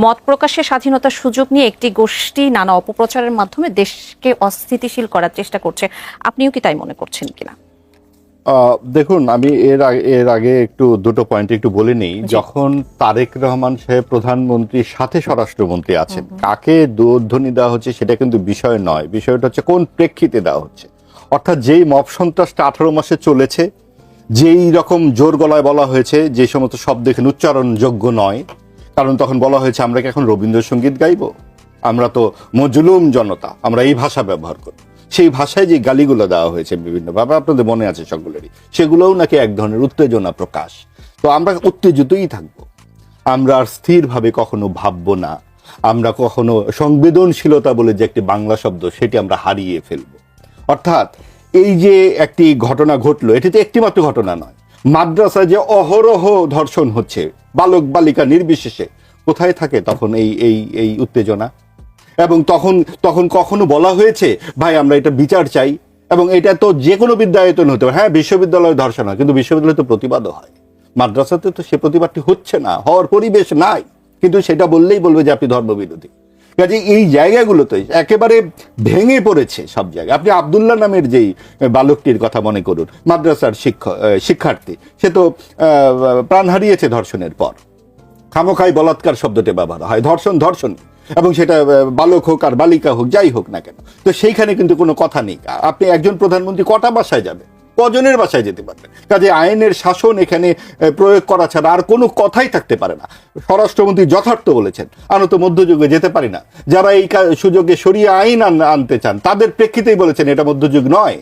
মত প্রকাশের স্বাধীনতার সুযোগ নিয়ে একটি গোষ্ঠী নানা অপপ্রচারের মাধ্যমে দেশকে অস্থিতিশীল করার চেষ্টা করছে, আপনিও কি তাই মনে করছেন কিনা? দেখুন, আমি এর আগে একটু দুটো পয়েন্ট একটু বলে নিই। যখন তারেক রহমান সাহেব প্রধানমন্ত্রীর সাথে স্বরাষ্ট্রমন্ত্রী আছেন, কাকে দোধ্বনি দেওয়া হচ্ছে সেটা কিন্তু বিষয় নয়, বিষয়টা হচ্ছে কোন প্রেক্ষিতে দেওয়া হচ্ছে। অর্থাৎ যেই মব সন্ত্রাসটা 18 মাসে চলেছে, যেই রকম জোর গলায় বলা হয়েছে, যে সমস্ত শব্দ এখানে উচ্চারণযোগ্য নয়, কারণ তখন বলা হয়েছে আমরা কি এখন রবীন্দ্রসঙ্গীত গাইবো, আমরা তো মজলুম জনতা, আমরা এই ভাষা ব্যবহার করি। সেই ভাষায় যে গালিগুলো দেওয়া হয়েছে বিভিন্নভাবে, আপনাদের মনে আছে সকলেরই, সেগুলোও নাকি এক ধরনের উত্তেজনা প্রকাশ। তো আমরা উত্তেজিতই থাকবো, আমরা আর স্থিরভাবে কখনো ভাববো না, আমরা কখনো সংবেদনশীলতা বলে যে একটি বাংলা শব্দ, সেটি আমরা হারিয়ে ফেলবো। অর্থাৎ এই যে একটি ঘটনা ঘটলো, এটি তো একটি মাত্র ঘটনা নয়। মাদ্রাসায় যে অহরহ ধর্ষণ হচ্ছে বালক বালিকা নির্বিশেষে, কোথায় থাকে তখন এই উত্তেজনা? এবং তখন কখনো বলা হয়েছে ভাই আমরা এটা বিচার চাই, এবং এটা তো যে কোনো বিদ্যায়তন হতে পারে। হ্যাঁ, বিশ্ববিদ্যালয়ে ধর্ষণ হয়, কিন্তু বিশ্ববিদ্যালয়ে তো প্রতিবাদও হয়, মাদ্রাসাতে তো সে প্রতিবাদটি হচ্ছে না, হওয়ার পরিবেশ নাই, কিন্তু সেটা বললেই বলবে যে আপনি ধর্মবিরোধী। কাজে এই জায়গাগুলোতে একেবারে ভেঙে পড়েছে সব জায়গায়। আপনি আব্দুল্লাহ নামের যেই বালকটির কথা মনে করুন, মাদ্রাসার শিক্ষার্থী, সে তো প্রাণ হারিয়েছে ধর্ষণের পর। খামোখাই বলাৎকার শব্দটি ব্যবহার হয়, ধর্ষণ, এবং সেটা বালক হোক আর বালিকা হোক, যাই হোক না কেন। তো সেইখানে কিন্তু কোনো কথা নেই। আপনি একজন প্রধানমন্ত্রী কটা বাসায় যাবে, কজনের বাসায় যেতে পারবেন? কাজে আইনের শাসন এখানে প্রয়োগ করা ছাড়া আর কোনো কথাই থাকতে পারে না। স্বরাষ্ট্রমন্ত্রী যথার্থ বলেছেন, আমরা তো মধ্যযুগে যেতে পারি না। যারা এই সুযোগে শরিয়া আইন আনতে চান, তাদের প্রেক্ষিতেই বলেছেন এটা মধ্যযুগ নয়।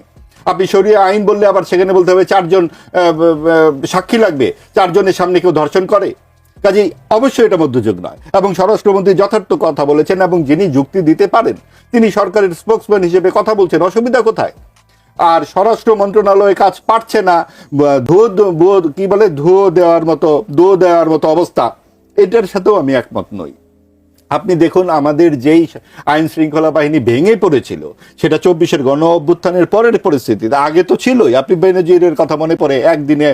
আপনি শরিয়া আইন বললে আবার সেখানে বলতে হবে 4 জন সাক্ষী লাগবে, 4 জনের সামনে কেউ ধর্ষণ করে। কাজেই অবশ্যই এটা মধ্যযুগ নয়। এবং স্বরাষ্ট্রমন্ত্রী যথার্থ কথা বলেছেন, এবং যিনি যুক্তি দিতে পারেন তিনি সরকারের স্পোক্সম্যান হিসেবে কথা বলছেন, অসুবিধা কোথায়? আর স্বরাষ্ট্র মন্ত্রণালয় কাজ পারছে না, ধুয়ো দেওয়ার মতো অবস্থা, এটার সাথেও আমি একমত নই। আপনি দেখুন, আমাদের যেই আইন শৃঙ্খলা বাহিনী ভেঙে পড়েছিল, সেটা 24-এর গণ অভ্যুত্থানের পরের পরিস্থিতি, আগে তো ছিলই। আপনি বেনজিরের কথা মনে পড়ে, একদিনে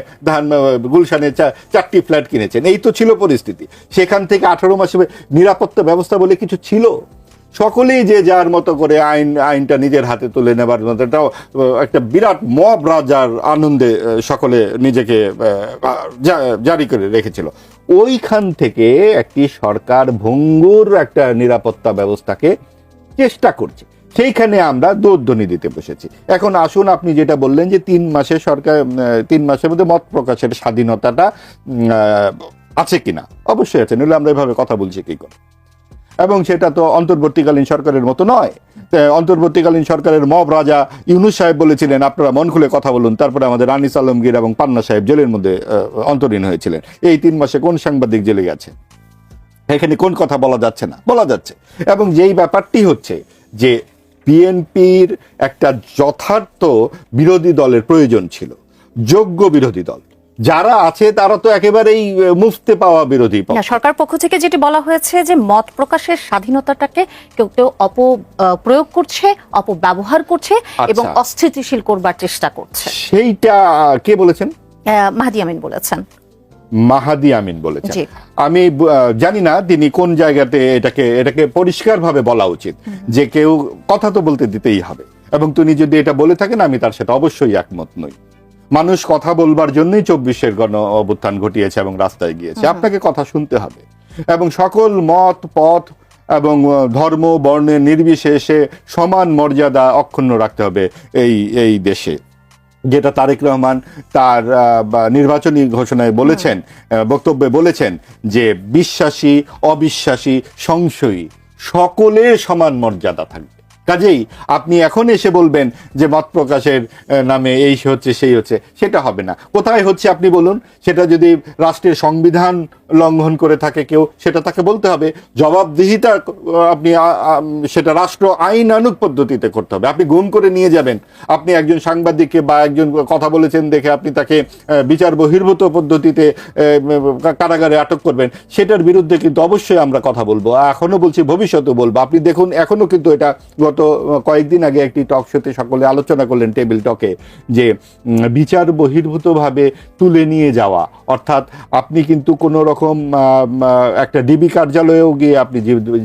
গুলশানে 4টি ফ্ল্যাট কিনেছেন, এই তো ছিল পরিস্থিতি। সেখান থেকে 18 মাসে নিরাপত্তা ব্যবস্থা বলে কিছু ছিল। সকলেই যে যার মতো করে আইনটা নিজের হাতে তুলে নেবার মতো একটা বিরাট মব রাজার আনন্দে সকলে নিজেকে জারি করে রেখেছিল। ওইখান থেকে একটি সরকার ভঙ্গুর একটা নিরাপত্তা ব্যবস্থাকে চেষ্টা করছে, সেইখানে আমরা দোধ্বনি দিতে বসেছি। এখন আসুন, আপনি যেটা বললেন যে 3 মাসে সরকার 3 মাসের মধ্যে মত প্রকাশের স্বাধীনতাটা আছে কিনা, অবশ্যই আছে, নইলে আমরা এভাবে কথা বলছি কি করে? এবং সেটা তো অন্তর্বর্তীকালীন সরকারের মতো নয়। অন্তর্বর্তীকালীন সরকারের মব রাজা ইউনূস সাহেব বলেছিলেন আপনারা মন খুলে কথা বলুন, তারপরে আমাদের আনিস আলমগীর এবং পান্না সাহেব জেলের মধ্যে অন্তরীণ হয়েছিলেন। এই 3 মাসে কোন সাংবাদিক জেলে গেছে? এখানে কোন কথা বলা যাচ্ছে না? বলা যাচ্ছে। এবং যেই ব্যাপারটি হচ্ছে যে বিএনপির একটা যথার্থ বিরোধী দলের প্রয়োজন ছিল, যোগ্য বিরোধী দল যারা আছে তারা তো একেবারেই মুফতে পাওয়া বিরোধী। সরকার পক্ষ থেকে যেটি বলা হয়েছে যে মত প্রকাশের স্বাধীনতাটাকে কেউ কেউ অপপ্রয়োগ করছে, অপব্যবহার করছে এবং অস্থিতিশীল করবার চেষ্টা করছে। সেইটা কে বলেছেন? মাহাদি আমিন বলেছেন। মাহাদি আমিন বলেছেন। আমি জানি না তিনি কোন জায়গাতে এটাকে পরিষ্কারভাবে বলা উচিত যে কেউ কথা তো বলতে দিতেই হবে, এবং তিনি যদি এটা বলে থাকেন আমি তার সাথে অবশ্যই একমত নই। মানুষ কথা বলবার জন্যই 24-এর গণ অভ্যুত্থান ঘটিয়েছে এবং রাস্তায় গিয়েছে। আপনাকে কথা শুনতে হবে, এবং সকল মত পথ এবং ধর্ম বর্ণের নির্বিশেষে সমান মর্যাদা অক্ষুণ্ণ রাখতে হবে এই দেশে, যেটা তারেক রহমান তার নির্বাচনী ঘোষণায় বলেছেন, বক্তব্যে বলেছেন যে বিশ্বাসী অবিশ্বাসী সংশয়ী সকলের সমান মর্যাদা থাকবে। কাজেই আপনি এখন এসে বলবেন যে মত প্রকাশের নামে এই হচ্ছে সেই হচ্ছে, সেটা হবে না। কোথায় হচ্ছে আপনি বলুন? সেটা যদি রাষ্ট্রের সংবিধান লঙ্ঘন করে থাকে কেউ, সেটা তাকে বলতে হবে। জবাবদিহিতা আপনি সেটা রাষ্ট্র আইনানুগ পদ্ধতিতে করতে হবে। আপনি গুম করে নিয়ে যাবেন, আপনি একজন সাংবাদিককে বা একজন কথা বলেছেন দেখে আপনি তাকে বিচার বহির্ভূত পদ্ধতিতে কারাগারে আটক করবেন, সেটার বিরুদ্ধে কিন্তু অবশ্যই আমরা কথা বলবো, এখনো বলছি, ভবিষ্যতে বলবো। আপনি দেখুন, এখনো কিন্তু এটা গত কয়েকদিন আগে একটি টক শোতে সকলে আলোচনা করলেন টেবিল টকে, যে বিচার বহির্ভূতভাবে তুলে নিয়ে যাওয়া, অর্থাৎ আপনি কিন্তু কোনো রকম একটা ডিবি কার্যালয়েও গিয়ে আপনি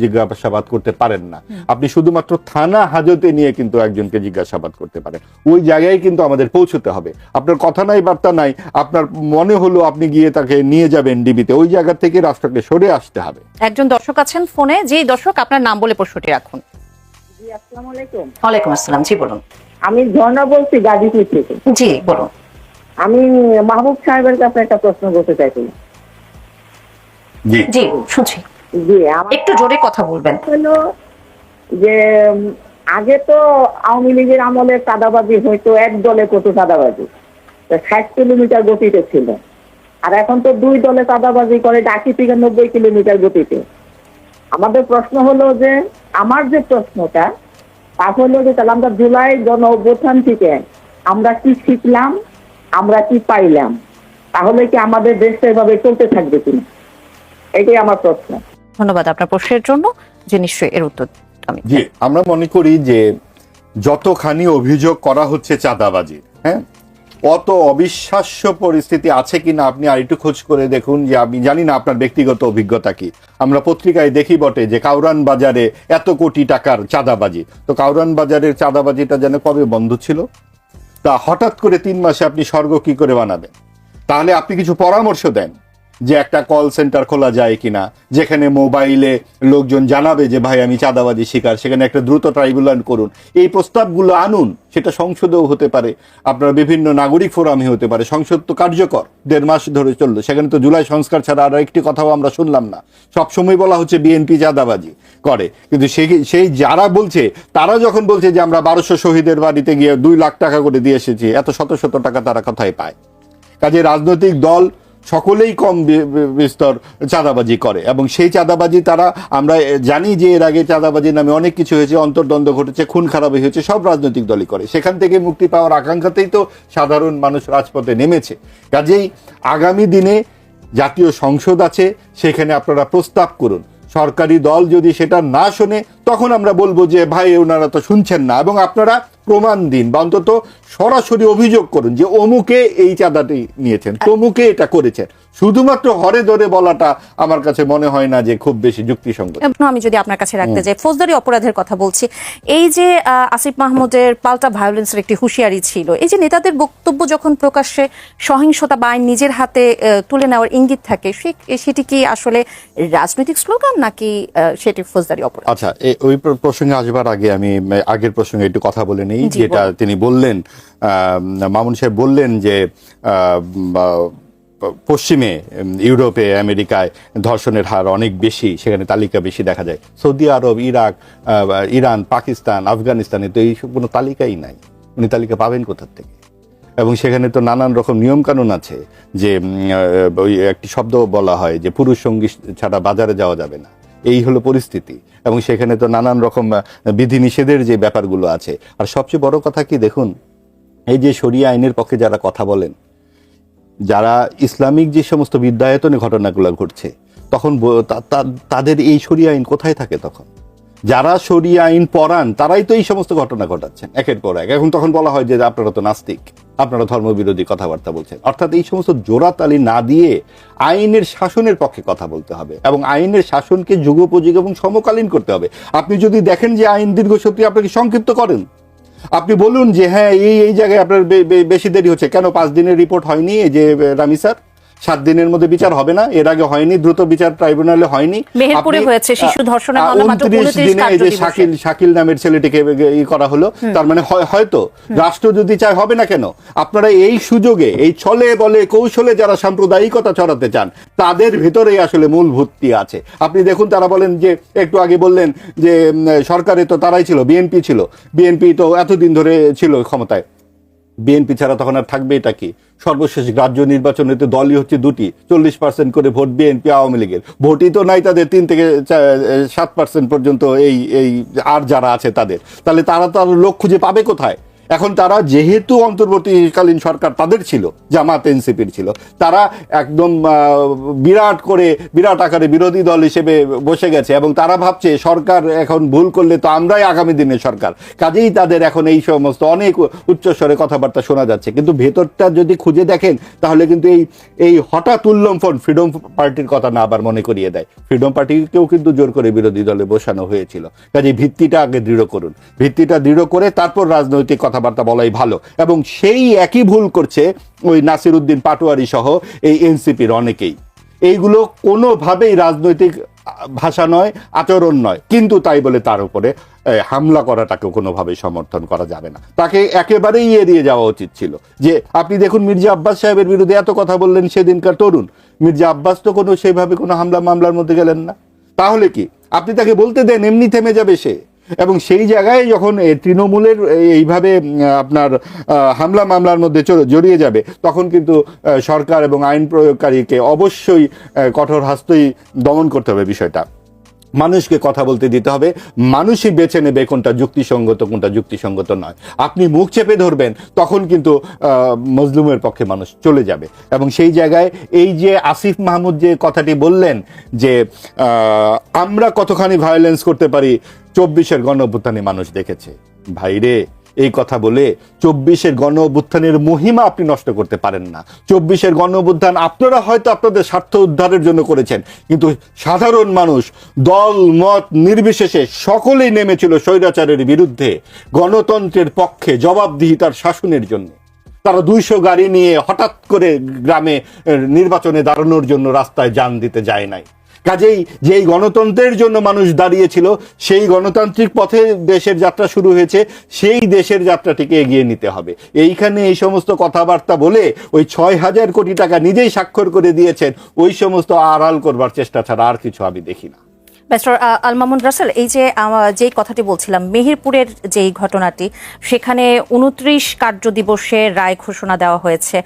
জিজ্ঞাসাবাদ করতে পারেন না, আপনি শুধুমাত্র থানা হাজতে নিয়ে কিন্তু একজনকে জিজ্ঞাসাবাদ করতে পারেন। ওই জায়গায় কিন্তু আমাদের পৌঁছতে হবে। আপনার কথা নাই বার্তা নাই, আপনার মনে হলো আপনি গিয়ে তাকে নিয়ে যাবেন ডিবিতে, ওই জায়গা থেকে রাষ্ট্রকে সরে আসতে হবে। একজন দর্শক আছেন ফোনে। জি দর্শক, আপনার নাম বলে প্রশ্নটি রাখুন। জি, আসসালামু আলাইকুম। ওয়ালাইকুম আসসালাম। জি বলুন। আমি ঝর্ণা বলছি গাজীপুর থেকে। জি বলুন। আমি মাহবুব সাহেবের কাছে একটা প্রশ্ন করতে চাইছি। জি জি শুনছি। জি, আমার একটু জোরে কথা বলবেন। হলো যে আগে তো আওয়ামী লীগের আমলে চাঁদাবাজি হয়তো এক দলে কত চাঁদাবাজি 60 কিলোমিটার গতিতে ছিল, আর এখন তো 2 দলে চাঁদাবাজি করে ডাকি থেকে 90 কিলোমিটার গতিতে। আমাদের প্রশ্ন হলো যে, আমার যে প্রশ্নটা তা হলো যে, তাহলে আমরা জুলাই গণ অভ্যুত্থান থেকে আমরা কি শিখলাম, আমরা কি পাইলাম, তাহলে কি আমাদের দেশটা এভাবে চলতে থাকবে কিনা, এটাই আমার প্রশ্ন। ধন্যবাদ আপনার প্রশ্নের জন্য, যে নিশ্চয়ই এর উত্তর আমি। জি, আমরা মনে করি যে যতখানি অভিযোগ করা হচ্ছে চাঁদাবাজি, হ্যাঁ, অত অবিশ্বাস্য পরিস্থিতি আছে কিনা আপনি আরেকটু খোঁজ করে দেখুন। যে আমি জানি না আপনার ব্যক্তিগত অভিজ্ঞতা কি, আমরা পত্রিকায় দেখি বটে যে কাউরান বাজারে এত কোটি টাকার চাঁদাবাজি, তো কাউরান বাজারের চাঁদাবাজিটা যেন কবে বন্ধ ছিল? তা হঠাৎ করে 3 মাসে আপনি স্বর্গ কি করে বানাবেন? তাহলে আপনি কিছু পরামর্শ দেন যে একটা কল সেন্টার খোলা যায় কিনা, যেখানে মোবাইলে লোকজন জানাবে যে ভাই আমি চাঁদাবাজি শিকার, সেখানে একটা দ্রুত ট্রাইব্যুনাল করুন। এই প্রস্তাবগুলো আনুন, সেটা সংসদেও হতে পারে, আপনার বিভিন্ন নাগরিক ফোরামে হতে পারে। সংসদ তো কার্যকর 1.5 মাস ধরে চললো, সেখানে তো জুলাই সংস্কার ছাড়া আর একটি কথাও আমরা শুনলাম না। সবসময় বলা হচ্ছে বিএনপি চাঁদাবাজি করে, কিন্তু সেই যারা বলছে তারা যখন বলছে যে আমরা 1200 শহীদের বাড়িতে গিয়ে 2 লাখ টাকা করে দিয়ে এসেছি, এত শত শত টাকা তারা কোথায় পায়? কাজে রাজনৈতিক দল সকলেই কম বিস্তর চাঁদাবাজি করে, এবং সেই চাঁদাবাজি তারা, আমরা জানি যে এর আগে চাঁদাবাজি নামে অনেক কিছু হয়েছে, অন্তর্দ্বন্দ্ব ঘটেছে, খুন খারাপি হয়েছে, সব রাজনৈতিক দলই করে। সেখান থেকে মুক্তি পাওয়ার আকাঙ্ক্ষাতেই তো সাধারণ মানুষ রাজপথে নেমেছে। কাজেই আগামী দিনে জাতীয় সংসদ আছে, সেখানে আপনারা প্রস্তাব করুন। সরকারি দল যদি সেটা না শোনে, তখন আমরা বলবো যে ভাই ওনারা তো শুনছেন না, এবং আপনারা প্রমাণ দিন বা অন্তত সরাসরি অভিযোগ করুন যে অমুকে এই চাঁদাটি নিয়েছেন, তমুকে এটা করেছেন। শুধুমাত্র হরে ধরে বলাটা আমার কাছে মনে হয় না যে খুব বেশি যুক্তিসঙ্গত। আমি যদি আপনার কাছে রাখতে যাই, ফৌজদারি অপরাধের কথা বলছি, এই যে আসিফ মাহমুদের পাল্টা ভায়োলেন্সের একটি হুঁশিয়ারি ছিল, এই যে নেতাদের বক্তব্য যখন প্রকাশ্যে সহিংসতা বা আইন নিজের হাতে তুলে নেওয়ার ইঙ্গিত থাকে, সেটি কি আসলে রাজনৈতিক স্লোগান নাকি সেটি ফৌজদারি অপরাধ? আচ্ছা, ওই প্রসঙ্গে আসবার আগে আমি আগের প্রসঙ্গে একটু কথা বলে নেই। যেটা তিনি বললেন, মামুন সাহেব বললেন যে পশ্চিমে, ইউরোপে, আমেরিকায় ধর্ষণের হার অনেক বেশি, সেখানে তালিকা বেশি দেখা যায়। সৌদি আরব, ইরাক, ইরান, পাকিস্তান, আফগানিস্তানে তো এই কোনো তালিকাই নাই। উনি তালিকা পাবেন কোথার থেকে? এবং সেখানে তো নানান রকম নিয়ম কানুন আছে, যে ওই একটি শব্দ বলা হয় যে পুরুষ সঙ্গী ছাড়া বাজারে যাওয়া যাবে না, এই হলো পরিস্থিতি। এবং সেখানে তো নানান রকম বিধিনিষেধের যে ব্যাপারগুলো আছে। আর সবচেয়ে বড় কথা কি দেখুন, এই যে শরিয়া আইনের পক্ষে যারা কথা বলেন, যারা ইসলামিক যে সমস্ত বিদ্যায়তনে ঘটনাগুলো ঘটছে, তখন তাদের এই শরিয়া আইন কোথায় থাকে? তখন যারা শরিয়া আইন পড়ান তারাই তো এই সমস্ত ঘটনা ঘটাচ্ছেন একের পর এক। এখন তখন বলা হয় যে আপনারা তো নাস্তিক, আপনারা ধর্মবিরোধী কথাবার্তা বলছেন। অর্থাৎ এই সমস্ত জোড়াতালি না দিয়ে আইনের শাসনের পক্ষে কথা বলতে হবে, এবং আইনের শাসনকে যুগোপযোগী এবং সমকালীন করতে হবে। আপনি যদি দেখেন যে আইন দীর্ঘসূত্রী, আপনাকে সংক্ষিপ্ত করেন। আপনি বলুন যে হ্যাঁ এই জায়গায় আপনার বেশি দেরি হচ্ছে কেন? 5 দিনের রিপোর্ট হয়নি যে রামি স্যার? 7 দিনের মধ্যে বিচার হবে না? এর আগে হয়নি? দ্রুত বিচার ট্রাইব্যুনালে হয়নি? মেহেরপুরে হয়েছে শিশু ধর্ষণের মামলা মাত্র 29 দিনে এই যে শাকিল নামের ছেলেটিকে করা হলো। তার মানে হয়তো রাষ্ট্র যদি চায় হবে না কেন? আপনারা এই সুযোগে, এই ছলে বলে কৌশলে যারা সাম্প্রদায়িকতা ছড়াতে চান, তাদের ভেতরেই আসলে মূল ভর্তি আছে। আপনি দেখুন, তারা বলেন যে, একটু আগে বললেন যে সরকারে তো তারাই ছিল, বিএনপি ছিল, বিএনপি তো এতদিন ধরে ছিল ক্ষমতায়, বিএনপি ছাড়া তখন আর থাকবে এটা কি? সর্বশেষ রাজ্য নির্বাচনেতে দলই হচ্ছে 2টি, 40% করে ভোট বিএনপি, আওয়ামী লীগের। ভোটই তো নাই তাদের, 3 থেকে 7% পর্যন্ত এই আর যারা আছে তাদের। তাহলে তারা তো আর লোক খুঁজে পাবে কোথায়? এখন তারা যেহেতু অন্তর্বর্তীকালীন সরকার তাদের ছিল, জামাত এনসিপির ছিল, তারা একদম বিরাট আকারে বিরোধী দল হিসেবে বসে গেছে এবং তারা ভাবছে সরকার এখন ভুল করলে তো আমরাই আগামী দিনের সরকার, কাজেই তাদের এখন এই সমস্ত অনেক উচ্চস্বরে কথাবার্তা শোনা যাচ্ছে। কিন্তু ভেতরটা যদি খুঁজে দেখেন তাহলে কিন্তু এই হঠাৎ উল্লম্ফন ফ্রিডম পার্টির কথা না আবার মনে করিয়ে দেয়। ফ্রিডম পার্টিকেও কিন্তু জোর করে বিরোধী দলে বসানো হয়েছিল। কাজে ভিত্তিটা আগে দৃঢ় করুন, ভিত্তিটা দৃঢ় করে তারপর রাজনৈতিক কথাবার্তা বলাই ভালো। এবং সেই একই ভুল করছে ওই নাসির উদ্দিন পাটোয়ারি সহ এই এনসিপির অনেকেই। এইগুলো কোনোভাবেই রাজনৈতিক ভাষা নয়, আচরণ নয়, কিন্তু তাই বলে তার উপরে হামলা করাটাকে কোনোভাবেই সমর্থন করা যাবে না। তাকে একেবারেই এড়িয়ে যাওয়া উচিত ছিল। যে আপনি দেখুন মির্জা আব্বাস সাহেবের বিরুদ্ধে এত কথা বললেন সেদিনকার তরুণ, মির্জা আব্বাস তো সেভাবে কোনো মামলার মধ্যে গেলেন না। তাহলে কি আপনি তাকে বলতে দেন, এমনি থেমে যাবে সে। এবং সেই জায়গায় যখন তৃণমূলের এইভাবে আপনার হামলা মামলার মধ্যে জড়িয়ে যাবে, তখন কিন্তু সরকার এবং আইন প্রয়োগকারীকে অবশ্যই কঠোর হস্তই দমন করতে হবে বিষয়টা। মানুষকে কথা বলতে দিতে হবে, মানুষই বেছে নেবে কোনটা যুক্তিসঙ্গত কোনটা যুক্তিসঙ্গত নয়। আপনি মুখ চেপে ধরবেন, তখন কিন্তু মজলুমের পক্ষে মানুষ চলে যাবে। এবং সেই জায়গায় এই যে আসিফ মাহমুদ যে কথাটি বললেন যে আমরা কতখানি ভায়োলেন্স করতে পারি 24-এর গণ অভ্যুত্থানে মানুষ দেখেছে। ভাইরে, এই কথা বলে 24-এর গণ অভ্যুত্থানের মহিমা আপনি নষ্ট করতে পারেন না। 24-এর গণ অভ্যুত্থান আপনারা হয়তো আপনাদের স্বার্থ উদ্ধারের জন্য করেছেন, কিন্তু সাধারণ মানুষ দল মত নির্বিশেষে সকলেই নেমেছিল স্বৈরাচারের বিরুদ্ধে, গণতন্ত্রের পক্ষে, জবাবদিহিতার শাসনের জন্য। তারা 200 গাড়ি নিয়ে হঠাৎ করে গ্রামে নির্বাচনে দাঁড়ানোর জন্য রাস্তায় যান দিতে যায় নাই। কাজেই যেই গণতন্ত্রের জন্য মানুষ দাঁড়িয়েছিল, সেই গণতান্ত্রিক পথে দেশের যাত্রা শুরু হয়েছে, সেই দেশের যাত্রাটিকে এগিয়ে নিতে হবে। এইখানে এই সমস্ত কথাবার্তা বলে ওই 6,000 কোটি টাকা নিজেই স্বাক্ষর করে দিয়েছেন, ওই সমস্ত আড়াল করবার চেষ্টা ছাড়া আর কিছু আমি দেখি না। ব্যারিস্টার আল মামুন রাসেল, এই যে যেই কথাটি বলছিলাম মেহেরপুরের যেই ঘটনাটি, সেখানে 29 কার্য দিবসে রায় ঘোষণা দেওয়া হয়েছে,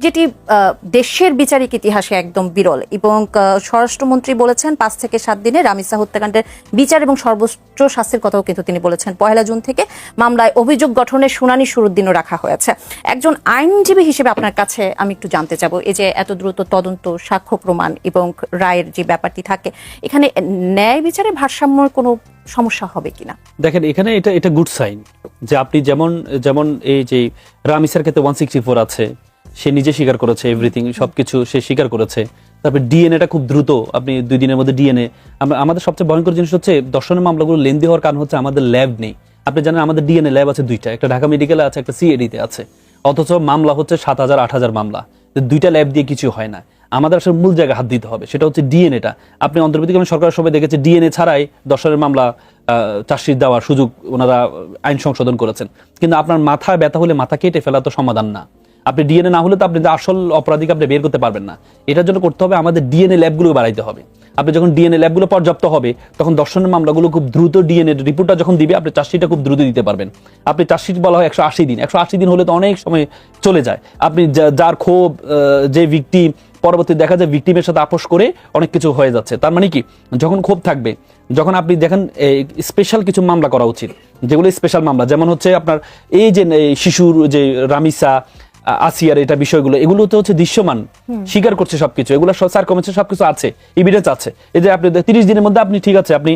যেটি দেশের বিচারিক ইতিহাসে একদম বিরল। এবং স্বরাষ্ট্রমন্ত্রী বলেছেন 5 থেকে 7 দিনে রামিসা হত্যাকাণ্ডের বিচার এবং সর্বোচ্চ শাস্তির কথাও কিন্তু তিনি বলেছেন। 1 জুন থেকে মামলায় অভিযোগ গঠনের শুনানি শুরুর দিনও রাখা হয়েছে। একজন আইনজীবী হিসেবে আপনার কাছে আমি একটু জানতে চাবো, এই যে এত দ্রুত তদন্ত, সাক্ষ্য প্রমাণ এবং রায়ের যে ব্যাপারটি থাকে, এখানে ন্যায় বিচারে ভারসাম্যের কোনো সমস্যা হবে কিনা? দেখেন, এখানে এটা গুড সাইন যে আপনি যেমন এই যে রামিসার ক্ষেত্রে 164 আছে, সে নিজে স্বীকার করেছে, এভরিথিং সবকিছু সে স্বীকার করেছে। তারপরে ডিএনএটা খুব দ্রুত, আপনি 2 দিনের মধ্যে ডিএনএ। আমাদের সবচেয়ে ভয়ঙ্কর জিনিস হচ্ছে ধর্ষণের মামলাগুলো লেন্দি হওয়ার কারণ হচ্ছে আমাদের ল্যাব নেই। আপনি জানেন আমাদের ডিএনএ ল্যাব আছে 2টা, একটা ঢাকা মেডিকেলে আছে, একটা সিএডিতে আছে, অথচ মামলা হচ্ছে 7,000-8,000 মামলা। 2টা ল্যাব দিয়ে কিছু হয় না। আমাদের আসলে মূল জায়গায় হাত দিতে হবে, সেটা হচ্ছে ডিএনএটা। আপনি অন্তর্বর্তীকালীন সরকারের সবাই দেখেছে ডিএনএ ছাড়াই ধর্ষণের মামলা চার্জশিট দেওয়ার সুযোগ ওনারা আইন সংশোধন করেছেন। কিন্তু আপনার মাথায় ব্যথা হলে মাথা কেটে ফেলা তো সমাধান না। আপনি ডিএনএ না হলে তো আপনি আসল অপরাধীকে আপনি বের করতে পারবেন না। এটার জন্য করতে হবে আমাদের ডিএনএ ল্যাবগুলো বাড়াইতে হবে। আপনি যখন ডিএনএ ল্যাবগুলো পর্যাপ্ত হবে, তখন ধর্ষণের মামলাগুলো খুব দ্রুত ডিএনএ রিপোর্টটা যখন দিবে, আপনি চার্জশিটটা খুব দ্রুত দিতে পারবেন। আপনি চার্জশিট বলা হয় 180 দিন, 180 দিন হলে তো অনেক সময় চলে যায়। আপনি যার ক্ষোভ, যে ভিকটিম, পরবর্তী দেখা যায় ভিকটিমের সাথে আপোষ করে অনেক কিছু হয়ে যাচ্ছে। তার মানে কি, যখন ক্ষোভ থাকবে, যখন আপনি দেখেন স্পেশাল কিছু মামলা করা উচিত, যেগুলো স্পেশাল মামলা, যেমন হচ্ছে আপনার এই যে শিশুর যে রামিসা, আসিয়ার এটা বিষয়গুলো, এগুলো তো হচ্ছে দৃশ্যমান, স্বীকার করছে সবকিছু, এগুলো সার্কমস্টেন্স সবকিছু আছে, এভিডেন্স আছে। এই যে আপনি 30 দিনের মধ্যে আপনি ঠিক আছে আপনি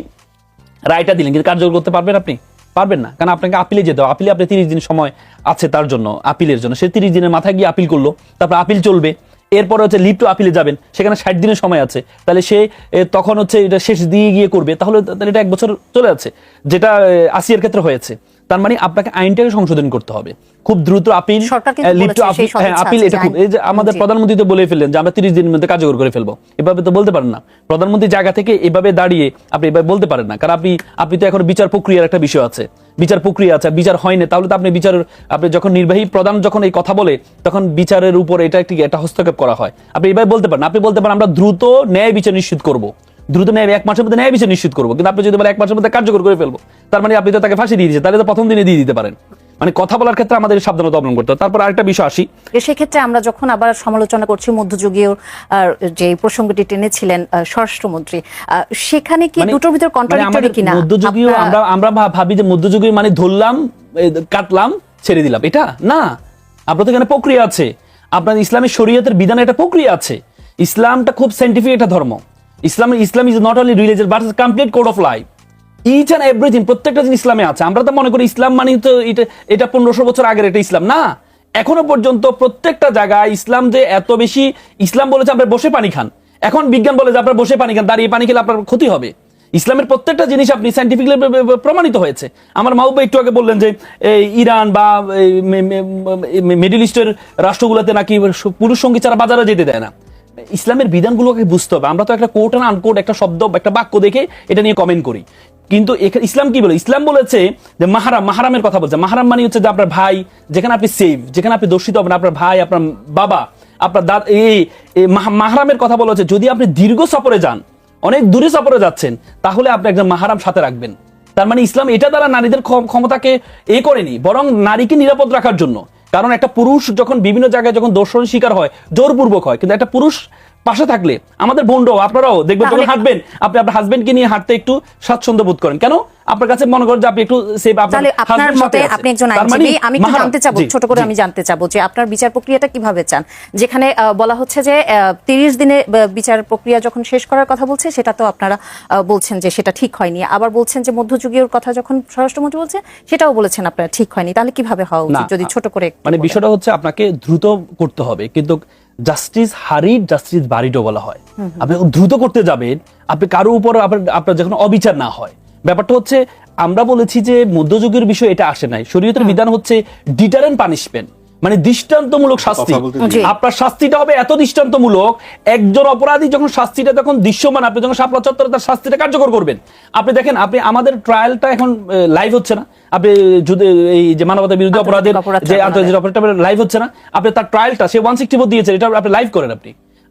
রায়টা দিলেন, কিন্তু কার্যকর করতে পারবেন আপনি? পারবেন না, কারণ আপনাকে আপিলে যেতে হবে। আপিলে আপনি 30 দিন সময় আছে তার জন্য, আপিলের জন্য। সে 30 দিনের মাথায় গিয়ে আপিল করলো, তারপর আপিল চলবে, এরপরে হচ্ছে লিভ টু আপিলে যাবেন, সেখানে 60 দিনের সময় আছে। তাহলে সে তখন হচ্ছে এটা শেষ দিয়ে গিয়ে করবে, তাহলে এটা 1 বছর চলে যাচ্ছে, যেটা আসিয়ার ক্ষেত্রে হয়েছে। তার মানে আপনাকে আইনটাকে সংশোধন করতে হবে খুব দ্রুত। আপিল, লিভ টু আপিল, এটা খুব, এই যে আমাদের প্রধানমন্ত্রী তো বলে ফেললেন যে আমরা 30 দিনের মধ্যে কার্যকর করে ফেলবো। এভাবে তো বলতে পারেন না প্রধানমন্ত্রী জায়গা থেকে, এভাবে দাঁড়িয়ে আপনি এভাবে বলতে পারেন না। কারণ আপনি তো এখন বিচার প্রক্রিয়ার একটা বিষয় আছে, বিচার প্রক্রিয়া আছে, বিচার হয় না, তাহলে তো আপনি যখন নির্বাহী প্রধান যখন এই কথা বলে, তখন বিচারের উপর এটা একটা হস্তক্ষেপ করা হয়। আপনি এভাবে বলতে পারেন, আপনি বলতে পারেন আমরা দ্রুত ন্যায় বিচার নিশ্চিত করবো, দ্রুত ন্যায় 1 মাসের মধ্যে ন্যায় বিচার নিশ্চিত করবো। কিন্তু আপনি যদি বলেন 1 মাসের মধ্যে কার্যকর করে ফেলবো, তার মানে আপনি তো তাকে ফাঁসি দিয়ে দিয়েছেন, তাহলে তো প্রথম দিনে দিয়ে দিতে পারেন। মানে কথা বলার ক্ষেত্রে আমাদের সাবধানতা অবলম্বন করতে হবে। তারপর আরেকটা বিষয় আসি, সেক্ষেত্রে আমরা যখন আবার সমালোচনা করছি মধ্যযুগীয় যে প্রসঙ্গটি টেনেছিলেন স্বরাষ্ট্রমন্ত্রী, সেখানে কি দুটোর ভিতর কন্ট্রাডিক্টরি কিনা? মধ্যযুগীয় আমরা ভাবি যে মধ্যযুগীয় মানে ধরলাম, কাটলাম, ছেড়ে দিলাম, এটা না। আপনার তো এখানে প্রক্রিয়া আছে, আপনার ইসলামের শরীয়তের বিধানে একটা প্রক্রিয়া আছে। ইসলামটা খুব সাইন্টিফিক একটা ধর্ম। Islam is not only religious but complete code of life. Each and everything, প্রত্যেকটা জিনিস ইসলামে আছে। আমরা তো মনে করি ইসলাম মানে তো এটা 1500 বছর আগের এটা ইসলাম না। এখনো পর্যন্ত প্রত্যেকটা জায়গায় ইসলাম যে এত বেশি, ইসলাম বলেছে আপনার বসে পানি খান, এখন বিজ্ঞান বলে যে আপনার বসে পানি খান, দাঁড়িয়ে পানি খেলে আপনার ক্ষতি হবে। ইসলামের প্রত্যেকটা জিনিস আপনি সাইন্টিফিকলি প্রমাণিত হয়েছে। আমার মাহবুব একটু আগে বললেন যে ইরান বা মিডল ইস্টের রাষ্ট্রগুলোতে নাকি পুরুষ সঙ্গী ছাড়া বাজারে যেতে দেয় না। ইসলামের বিধানগুলোকে বুঝতে হবে। আমরা তো একটা কোট না আনকোট একটা শব্দ একটা বাক্য দেখে এটা নিয়ে কমেন্ট করি, কিন্তু ইসলাম কি বলে? ইসলাম বলেছে যে মাহারামের কথা বলছে। মাহারাম মানে হচ্ছে যে আপনার ভাই, যেখানে আপনি সেফ, যেখানে আপনি দর্শিত হবেন, আপনার ভাই, আপনার বাবা, আপনার দাদা, এই মাহারামের কথা বলা হচ্ছে। যদি আপনি দীর্ঘ সফরে যান, অনেক দূরে সফরে যাচ্ছেন, তাহলে আপনি একজন মাহারাম সাথে রাখবেন। তার মানে ইসলাম এটা দ্বারা নারীদের ক্ষমতাকে করেনি, বরং নারীকে নিরাপদ রাখার জন্য। কারণ একটা পুরুষ যখন বিভিন্ন জায়গায় যখন দর্শন শিকার হয়, জোরপূর্বক হয়, কিন্তু একটা পুরুষ পাশে থাকলে, আমাদের বোনরাও আপনারাও দেখবেন যখন হাঁটবেন, আপনি আপনার হাজবেন্ডকে নিয়ে হাঁটতে একটু স্বাচ্ছন্দ্য বোধ করেন। কেন? আপনার কাছে মনে করেন যে আপনি একটু সেফ। আপনার মতে, আপনি একজন আইনজীবী, আমি একটু জানতে চাবো, ছোট করে আমি জানতে চাবো যে আপনার বিচার প্রক্রিয়াটা কিভাবে চান? যেখানে বলা হচ্ছে যে 30 দিনে বিচার প্রক্রিয়া যখন শেষ করার কথা বলছে, সেটা তো আপনারা বলছেন যে সেটা ঠিক হয়নি। আবার বলছেন যে মধ্যযুগীয় কথা যখন স্বরাষ্ট্রমন্ত্রী বলছে, সেটাও বলেছেন আপনারা ঠিক হয়নি। তাহলে কিভাবে হওয়া উচিত যদি ছোট করে? মানে বিষয়টা হচ্ছে আপনাকে দ্রুত করতে হবে, কিন্তু জাস্টিস হারিড জাস্টিস বাড়িডও বলা হয়। আপনি দ্রুত করতে যাবেন, আপনি কারো উপর আপনার যখন অবিচার না হয়। ব্যাপারটা হচ্ছে আমরা বলেছি যে মধ্যযুগের বিষয় এটা আসে নাই। শরীয়তের বিধান হচ্ছে ডিটারেন্ট পানিশমেন্ট, মানে দৃষ্টান্তমূলক শাস্তি। আপনার শাস্তিটা হবে এত দৃষ্টান্তমূলক, একজন অপরাধী যখন শাস্তিটা যখন দৃশ্যমান, আপনি যখন শাপলা চত্বরে তার শাস্তিটা কার্যকর করবেন। আপনি দেখেন, আপনি আমাদের ট্রায়ালটা এখন লাইভ হচ্ছে না, আপনি যদি এই যে মানবতা বিরোধী অপরাধের যে আন্তর্জাতিক অপরাধটা লাইভ হচ্ছে না, আপনি তার ট্রায়ালটা সে 164 দিয়েছে, এটা আপনি লাইভ করেন।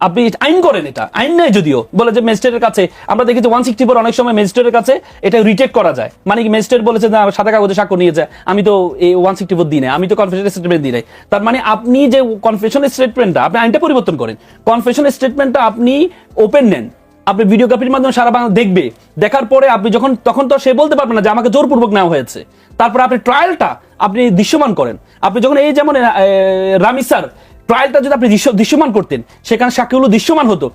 আপনি আইন করেন, এটা আইন নাই যদিও, বলে যে ম্যাজিস্ট্রেটের কাছে আমরা দেখি যে 164 অনেক সময় ম্যাজিস্ট্রেটের কাছে এটা রিটেক করা যায়। মানে কি ম্যাজিস্ট্রেট বলেছে যে সাদা কাগজে স্বাক্ষর নিয়ে যায়, আমি তো এই 164 দিই নাই, আমি তো কনফেশন স্টেটমেন্ট দিই নাই। তার মানে আপনি যে কনফেশন স্টেটমেন্টটা, আপনি আইনটা পরিবর্তন করেন, কনফেশন স্টেটমেন্টটা আপনি ওপেন নেন, আপনি ভিডিওগ্রাফির মাধ্যমে সারা বাংলা দেখবে। দেখার পরে আপনি যখন তখন তো সে বলতে পারবে না যে আমাকে জোরপূর্বক নেওয়া হয়েছে। তারপর আপনি ট্রায়ালটা আপনি দৃশ্যমান করেন। আপনি যখন এই যেমন রামিসার ট্রায়ালটা যদি আপনি দৃশ্যমান করতেন, সেখানে সাক্ষীগুলো দৃশ্যমান হতো,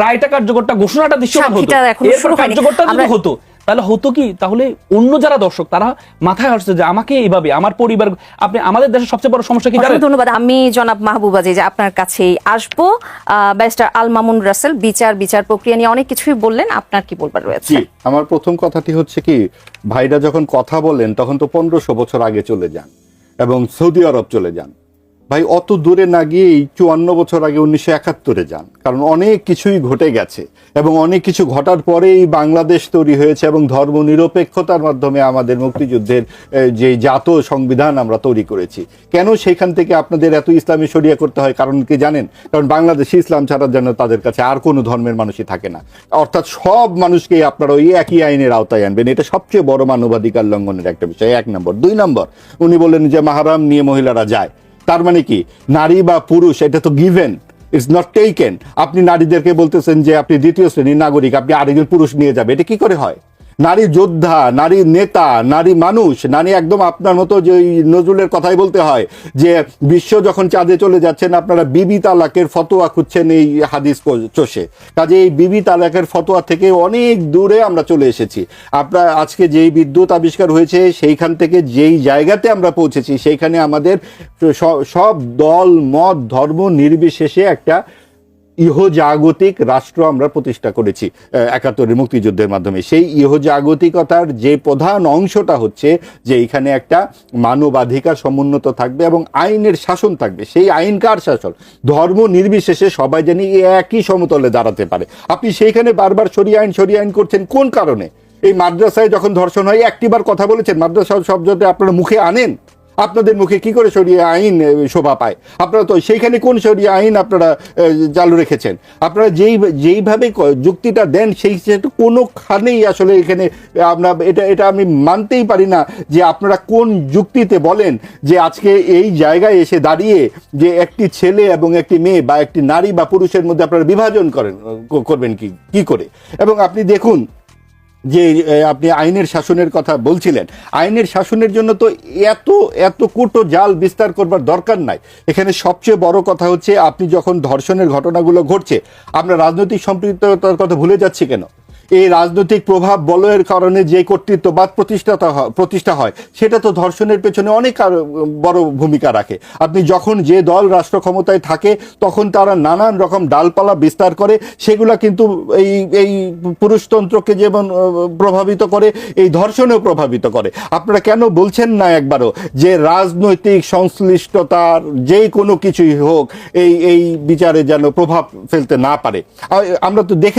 রায়টা কার্যকরটা ঘোষণাটা দৃশ্যমান হতো, এরপর কার্যকরটা যদি হতো, তাহলে হতো কি? তাহলে অন্য যারা দর্শক তারা মাথায় আসছে যে আমাকে এইভাবে আমার পরিবার। আপনি আমাদের দেশের সবচেয়ে বড় সমস্যা কি জানেন? ধন্যবাদ। আমি জনাব মাহবুবা যে আপনার কাছেই আসবো। ব্যারিস্টার আল মামুন রাসেল বিচার প্রক্রিয়া নিয়ে অনেক কিছুই বললেন, আপনার কি বলবার রয়েছে? আমার প্রথম কথাটি হচ্ছে কি, ভাইরা যখন কথা বলেন তখন তো 1500 বছর আগে চলে যান এবং সৌদি আরব চলে যান। ভাই অত দূরে না গিয়েই 54 বছর আগে 1971-এ যান, কারণ অনেক কিছুই ঘটে গেছে এবং অনেক কিছু ঘটার পরেই বাংলাদেশ তৈরি হয়েছে এবং ধর্ম নিরপেক্ষতার মাধ্যমে আমাদের মুক্তিযুদ্ধের যে জাত সংবিধান আমরা তৈরি করেছি। কেন সেখান থেকে আপনাদের এত ইসলামী শরিয়া করতে হয়? কারণ কি জানেন? কারণ বাংলাদেশে ইসলাম ছাড়া যেন তাদের কাছে আর কোনো ধর্মের মানুষই থাকে না, অর্থাৎ সব মানুষকেই আপনারা ওই একই আইনের আওতায় আনবেন। এটা সবচেয়ে বড় মানবাধিকার লঙ্ঘনের একটা বিষয়, 1 নম্বর। 2 নম্বর, উনি বললেন যে মাহরাম নিয়ে মহিলারা যায়, তার মানে কি নারী বা পুরুষ এটা তো গিভেন, ইটস নট টেকেন। আপনি নারীদেরকে বলতেছেন যে আপনি দ্বিতীয় শ্রেণীর নাগরিক, আপনি আরেকজন পুরুষ নিয়ে যাবে, এটা কি করে হয়? নারী যোদ্ধা, নারী নেতা, নারী মানুষ, নারী একদম আপনার মতো যে নজরুলের কথাই বলতে হয় যে বিশ্ব যখন চাঁদে চলে যাচ্ছেন আপনারা বিবি তালাকের ফতোয়া খুঁজছেন এই হাদিস চষে। কাজে এই বিবি তালাকের ফতোয়া থেকে অনেক দূরে আমরা চলে এসেছি। আপনার আজকে যেই বিদ্যুৎ আবিষ্কার হয়েছে সেইখান থেকে যেই জায়গাতে আমরা পৌঁছেছি, সেইখানে আমাদের সব দল মত ধর্ম নির্বিশেষে একটা ইহজাগতিক রাষ্ট্র আমরা প্রতিষ্ঠা করেছি 71-এর মুক্তিযুদ্ধের মাধ্যমে। সেই ইহজাগতিকতার যে প্রধান অংশটা হচ্ছে যে এখানে একটা মানবাধিকার সমুন্নত থাকবে এবং আইনের শাসন থাকবে। সেই আইন কার শাসন? ধর্ম নির্বিশেষে সবাই জানি একই সমতলে দাঁড়াতে পারে। আপনি সেইখানে বারবার সরিয়ে আইন করছেন কোন কারণে? এই মাদ্রাসায় যখন ধর্ষণ হয় একটিবার কথা বলেছেন? মাদ্রাসা শব্দটা আপনারা মুখে আনেন? আপনাদের মুখে কি করে শরিয়া আইন শোভা পায়? আপনারা তো সেইখানে কোন শরিয়া আইন আপনারা চালু রেখেছেন? আপনারা যেইভাবে যুক্তিটা দেন সেই কোনোখানেই আসলে এখানে এটা আমি মানতেই পারি না যে আপনারা কোন যুক্তিতে বলেন যে আজকে এই জায়গায় এসে দাঁড়িয়ে যে একটি ছেলে এবং একটি মেয়ে বা একটি নারী বা পুরুষের মধ্যে আপনারা বিভাজন করবেন কি করে? এবং আপনি দেখুন যে আপনি আইনের শাসনের কথা বলছিলেন, আইনের শাসনের জন্য তো এত এত কুটো জাল বিস্তার করবার দরকার নাই। এখানে সবচেয়ে বড় কথা হচ্ছে, আপনি যখন ধর্ষণের ঘটনাগুলো ঘটছে, আমরা রাজনৈতিক সম্পৃক্ততার কথা ভুলে যাচ্ছি কেন? এই রাজনৈতিক প্রভাব বলয়ের কারণে যে কর্তৃত্ববাদ প্রতিষ্ঠা হয়, সেটা তো ধর্ষণের পেছনে অনেক বড় ভূমিকা রাখে। আপনি যখন যে দল রাষ্ট্র ক্ষমতায় থাকে, তখন তারা নানান রকম ডালপালা বিস্তার করে, সেগুলা কিন্তু এই পুরুষতন্ত্রকে যেমন প্রভাবিত করে, এই ধর্ষণেও প্রভাবিত করে। আপনারা কেন বলছেন না একবারও যে রাজনৈতিক সংশ্লিষ্টতার যেই কোনো কিছুই হোক, এই বিচারে যেন প্রভাব ফেলতে না পারে? আমরা তো দেখে